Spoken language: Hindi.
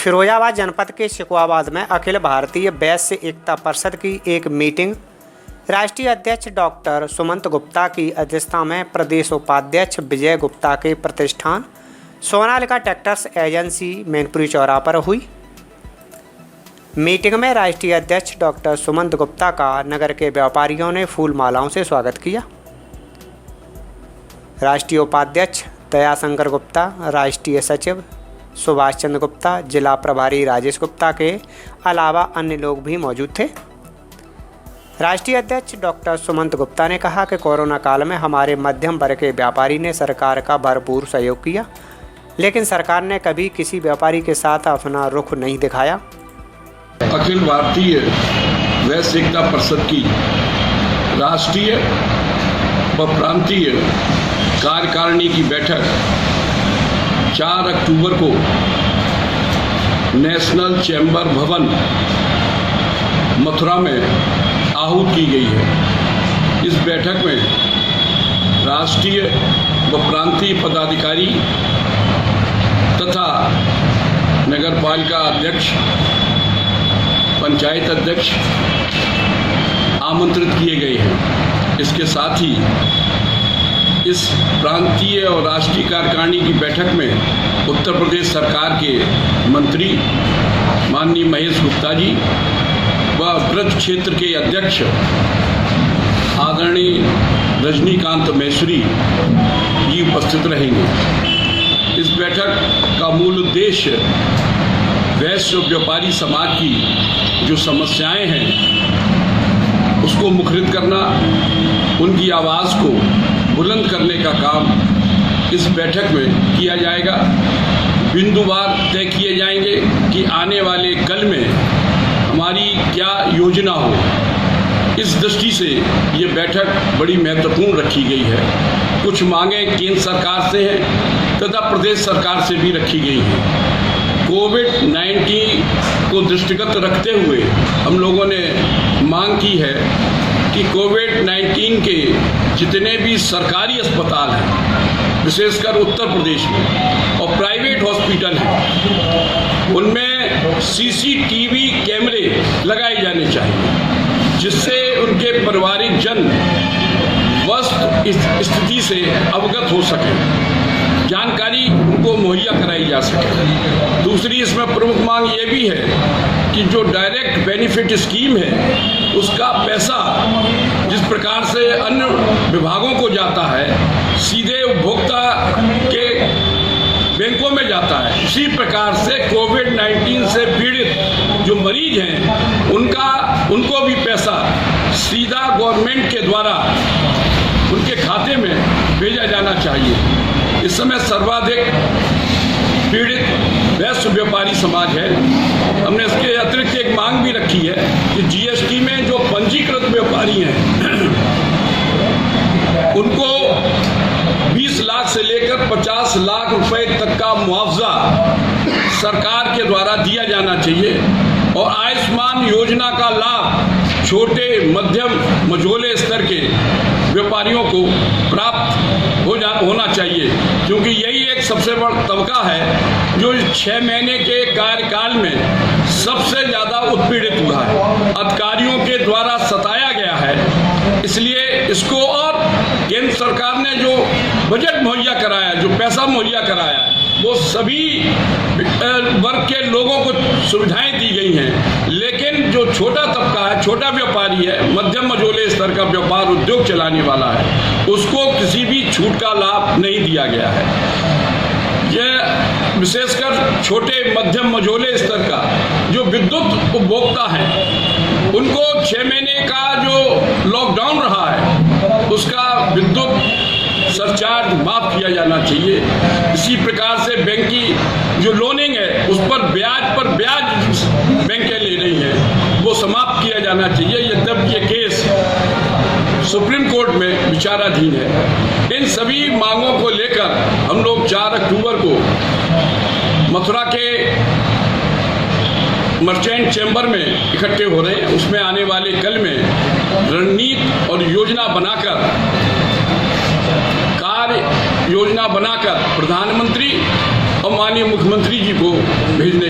फिरोजाबाद जनपद के शिकवाबाद में अखिल भारतीय वैश्य एकता परिषद की एक मीटिंग राष्ट्रीय अध्यक्ष डॉक्टर सुमंत गुप्ता की अध्यक्षता में प्रदेश उपाध्यक्ष विजय गुप्ता के प्रतिष्ठान सोनालिका ट्रैक्टर्स एजेंसी मैनपुरी चौराहा पर हुई। मीटिंग में राष्ट्रीय अध्यक्ष डॉक्टर सुमंत गुप्ता का नगर के व्यापारियों ने फूल मालाओं से स्वागत किया। राष्ट्रीय उपाध्यक्ष दयाशंकर गुप्ता, राष्ट्रीय सचिव सुभाष चंद्र गुप्ता, जिला प्रभारी राजेश गुप्ता के अलावा अन्य लोग भी मौजूद थे। राष्ट्रीय अध्यक्ष डॉक्टर सुमंत गुप्ता ने कहा कि कोरोना काल में हमारे मध्यम वर्ग के व्यापारी ने सरकार का भरपूर सहयोग किया, लेकिन सरकार ने कभी किसी व्यापारी के साथ अपना रुख नहीं दिखाया। अखिल भारतीय वैश्य एकता परिषद की राष्ट्रीय व प्रांतीय कार्यकारिणी की बैठक 4 अक्टूबर को नेशनल चैम्बर भवन मथुरा में आहूत की गई है। इस बैठक में राष्ट्रीय व प्रांतीय पदाधिकारी तथा नगर पालिका अध्यक्ष, पंचायत अध्यक्ष आमंत्रित किए गए हैं। इसके साथ ही इस प्रांतीय और राष्ट्रीय कार्यकारिणी की बैठक में उत्तर प्रदेश सरकार के मंत्री माननीय महेश गुप्ता जी व ब्रज क्षेत्र के अध्यक्ष आदरणीय रजनीकांत मैसूरी जी उपस्थित रहेंगे। इस बैठक का मूल उद्देश्य वैश्य व्यापारी समाज की जो समस्याएं हैं उसको मुखरित करना, उनकी आवाज़ को बुलंद करने का काम इस बैठक में किया जाएगा। बिंदुवार तय किए जाएंगे कि आने वाले कल में हमारी क्या योजना हो। इस दृष्टि से ये बैठक बड़ी महत्वपूर्ण रखी गई है। कुछ मांगें केंद्र सरकार से हैं तथा प्रदेश सरकार से भी रखी गई हैं। कोविड-19 को दृष्टिगत रखते हुए हम लोगों ने मांग की है कि कोविड-19 के जितने भी सरकारी अस्पताल हैं, विशेषकर उत्तर प्रदेश में, और प्राइवेट हॉस्पिटल हैं, उनमें सीसीटीवी कैमरे लगाए जाने चाहिए, जिससे उनके पारिवारिक जन वस्त स्थिति से अवगत हो सके, जानकारी उनको मुहैया कराई जा सके। दूसरी इसमें प्रमुख मांग ये भी है कि जो डायरेक्ट बेनिफिट स्कीम है उसका पैसा जिस प्रकार से अन्य विभागों को जाता है, सीधे उपभोक्ता के बैंकों में जाता है, उसी प्रकार से कोविड-19 से पीड़ित जो मरीज हैं उनको भी पैसा सीधा गवर्नमेंट के द्वारा उनके खाते में भेजा जाना चाहिए। इस समय सर्वाधिक पीड़ित वैश्य व्यापारी समाज है। हमने इसके अतिरिक्त एक मांग भी रखी है कि जीएसटी में जो पंजीकृत व्यापारी हैं उनको 20 लाख से लेकर 50 लाख रुपए तक का मुआवजा सरकार के द्वारा दिया जाना चाहिए और आयुष्मान योजना का लाभ छोटे मध्यम मझोले स्तर के व्यापारियों को प्राप्त होना चाहिए, क्योंकि यही एक सबसे बड़ा तबका है जो 6 महीने के कार्यकाल में सबसे ज़्यादा उत्पीड़ित हुआ है, अधिकारियों के द्वारा सताया गया है। इसलिए इसको, और केंद्र सरकार ने जो बजट मुहैया कराया, जो पैसा मुहैया कराया, वो सभी वर्ग के लोगों को सुविधाएं दी गई हैं, लेकिन जो छोटा तबका है, छोटा व्यापारी है, मध्यम मझोले स्तर का व्यापार उद्योग चलाने वाला है, उसको किसी भी छूट का लाभ नहीं दिया गया है। यह विशेषकर छोटे मध्यम मझोले स्तर का जो विद्युत उपभोक्ता हैं उनको 6 महीने का जो लॉकडाउन रहा है उसका विद्युत सरचार्ज माफ किया जाना चाहिए। इसी प्रकार से बैंक की जो लोनिंग है उस पर ब्याज बैंकें ले रही हैं, वो समाप्त किया जाना चाहिए। यद्यपि ये केस सुप्रीम कोर्ट में विचाराधीन है। इन सभी मांगों को लेकर हम लोग 4 अक्टूबर को मथुरा के मर्चेंट चैम्बर में इकट्ठे हो रहे हैं। उसमें आने वाले कल में रणनीति और योजना बनाकर प्रधानमंत्री और माननीय मुख्यमंत्री जी को भेजने